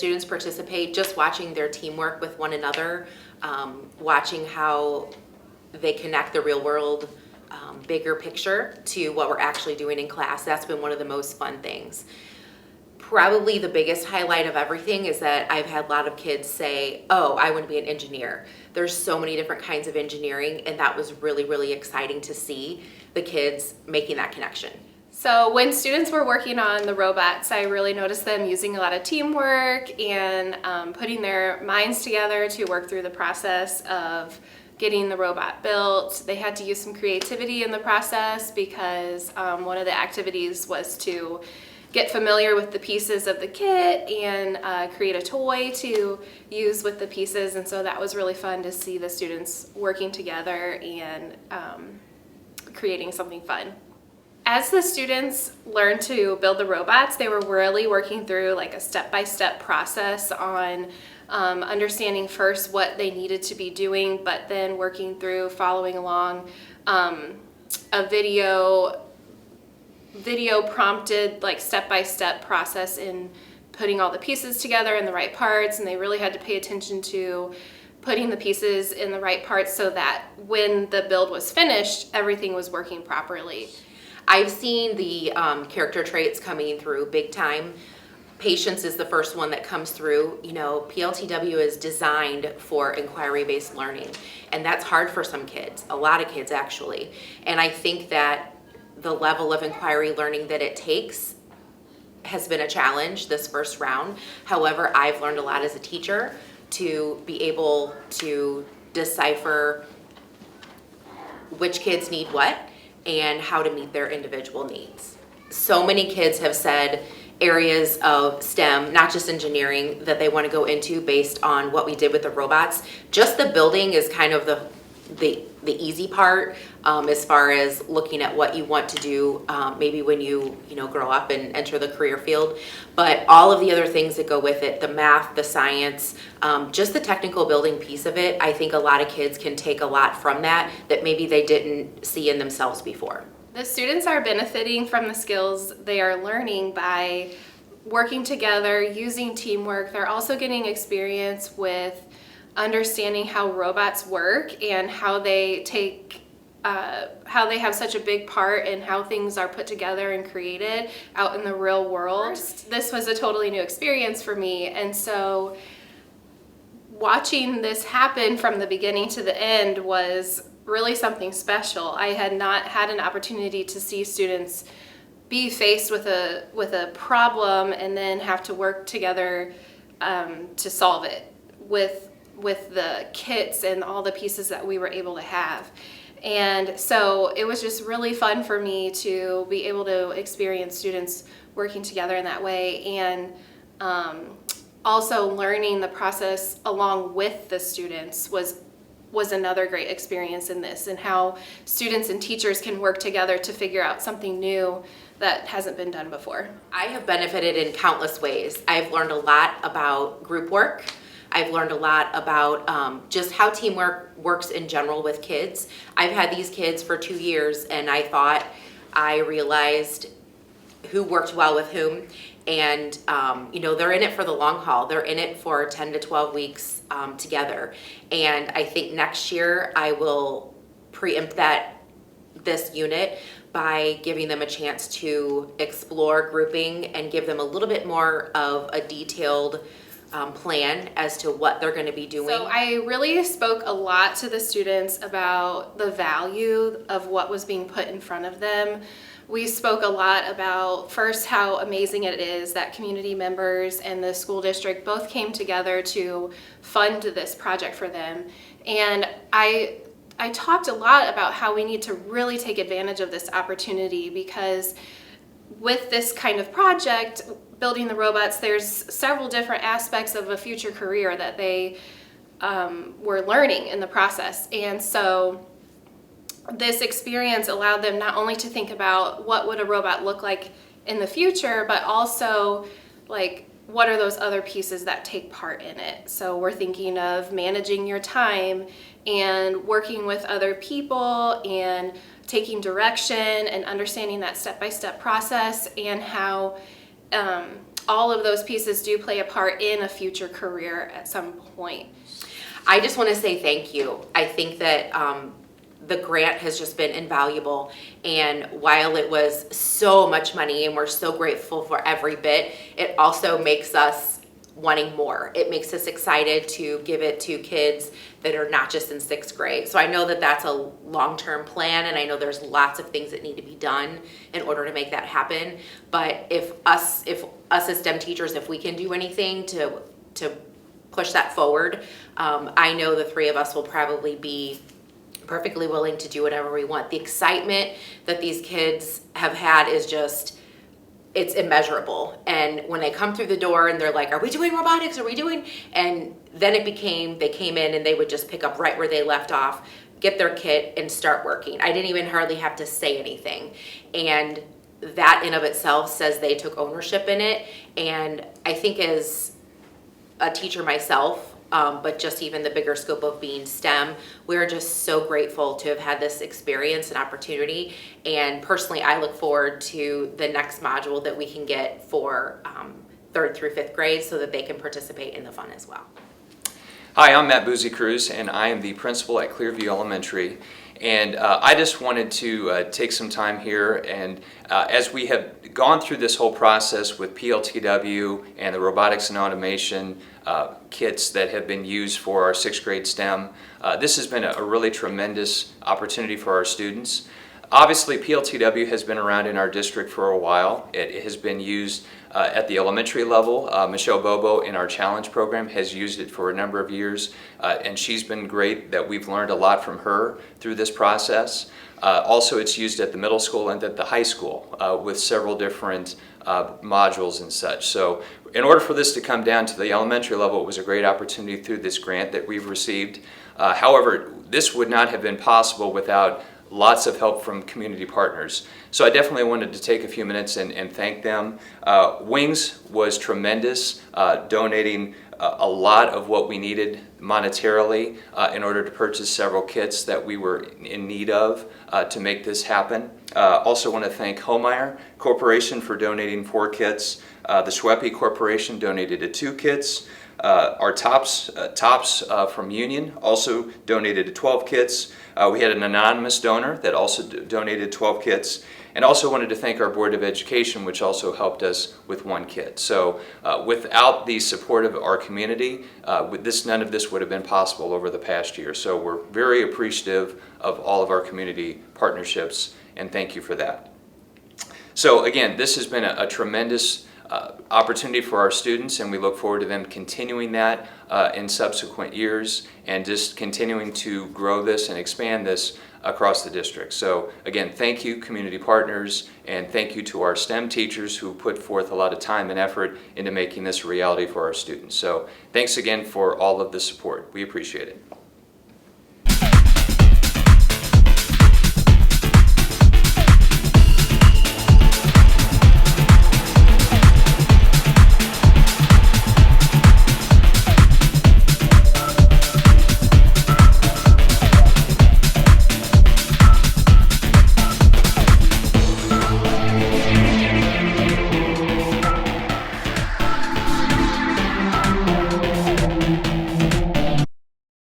students participate, just watching their teamwork with one another, watching how they connect the real world bigger picture to what we're actually doing in class, that's been one of the most fun things. Probably the biggest highlight of everything is that I've had a lot of kids say, oh, I want to be an engineer. There's so many different kinds of engineering, and that was really, really exciting to see the kids making that connection. So when students were working on the robots, I really noticed them using a lot of teamwork and putting their minds together to work through the process of getting the robot built. They had to use some creativity in the process because one of the activities was to get familiar with the pieces of the kit and create a toy to use with the pieces, and so that was really fun to see the students working together and creating something fun. As the students learned to build the robots, they were really working through like a step-by-step process on understanding first what they needed to be doing, but then working through following along a video prompted like step-by-step process in putting all the pieces together in the right parts, and they really had to pay attention to putting the pieces in the right parts so that when the build was finished, everything was working properly. I've seen the character traits coming through big time. Patience is the first one that comes through. You know, PLTW is designed for inquiry-based learning, and that's hard for some kids, a lot of kids actually. And I think that the level of inquiry learning that it takes has been a challenge this first round. However, I've learned a lot as a teacher to be able to decipher which kids need what and how to meet their individual needs. So many kids have said areas of STEM, not just engineering, that they want to go into based on what we did with the robots. Just the building is kind of the easy part as far as looking at what you want to do maybe when you grow up and enter the career field. But all of the other things that go with it, the math, the science, just the technical building piece of it, I think a lot of kids can take a lot from that maybe they didn't see in themselves before. The students are benefiting from the skills they are learning by working together, using teamwork. They're also getting experience with understanding how robots work and how they have such a big part in how things are put together and created out in the real world. This was a totally new experience for me, and so watching this happen from the beginning to the end was really something special. I had not had an opportunity to see students be faced with a problem and then have to work together to solve it with the kits and all the pieces that we were able to have. And so it was just really fun for me to be able to experience students working together in that way, and also learning the process along with the students was another great experience in this, and how students and teachers can work together to figure out something new that hasn't been done before. I have benefited in countless ways. I've learned a lot about group work. I've learned a lot about just how teamwork works in general with kids. I've had these kids for 2 years, and I realized who worked well with whom. And they're in it for the long haul. They're in it for 10 to 12 weeks together. And I think next year I will preempt this unit by giving them a chance to explore grouping and give them a little bit more of a detailed plan as to what they're going to be doing. So I really spoke a lot to the students about the value of what was being put in front of them. We spoke a lot about first how amazing it is that community members and the school district both came together to fund this project for them. And I talked a lot about how we need to really take advantage of this opportunity, because with this kind of project, building the robots, there's several different aspects of a future career that they were learning in the process. And so this experience allowed them not only to think about what would a robot look like in the future, but also like what are those other pieces that take part in it. So we're thinking of managing your time and working with other people and taking direction and understanding that step-by-step process, and how all of those pieces do play a part in a future career at some point. I just want to say thank you. I think that the grant has just been invaluable, and while it was so much money and we're so grateful for every bit, it also makes us wanting more. It makes us excited to give it to kids that are not just in 6th grade. So I know that that's a long-term plan, and I know there's lots of things that need to be done in order to make that happen. But if us as STEM teachers, if we can do anything to push that forward, I know the 3 of us will probably be perfectly willing to do whatever we want. The excitement that these kids have had is just, it's immeasurable. And when they come through the door and they're like, are we doing robotics? Are we doing? And then it became, they came in and they would just pick up right where they left off, get their kit and start working. I didn't even hardly have to say anything. And that in of itself says they took ownership in it. And I think as a teacher myself, but just even the bigger scope of being STEM, we're just so grateful to have had this experience and opportunity. And personally, I look forward to the next module that we can get for 3rd through 5th grade so that they can participate in the fun as well. Hi, I'm Matt Boozy-Cruz, and I am the principal at Clearview Elementary. And I just wanted to take some time here, and as we have gone through this whole process with PLTW and the robotics and automation kits that have been used for our 6th grade STEM, this has been a really tremendous opportunity for our students. Obviously, PLTW has been around in our district for a while. It has been used at the elementary level. Michelle Bobo in our challenge program has used it for a number of years, and she's been great that we've learned a lot from her through this process. Also, it's used at the middle school and at the high school with several different modules and such. So in order for this to come down to the elementary level, it was a great opportunity through this grant that we've received. However, this would not have been possible without lots of help from community partners. So I definitely wanted to take a few minutes and thank them. Wings was tremendous, donating a lot of what we needed monetarily in order to purchase several kits that we were in need of to make this happen. Also want to thank Homeyer Corporation for donating 4 kits. The Schweppe Corporation donated 2 kits. Our Tops from Union also donated 12 kits. We had an anonymous donor that also donated 12 kits. And also wanted to thank our Board of Education, which also helped us with 1 kit. So without the support of our community, none of this would have been possible over the past year. So we're very appreciative of all of our community partnerships, and thank you for that. So again, this has been a tremendous opportunity for our students, and we look forward to them continuing that in subsequent years and just continuing to grow this and expand this across the district. So again, thank you community partners, and thank you to our STEM teachers who put forth a lot of time and effort into making this a reality for our students. So thanks again for all of the support. We appreciate it.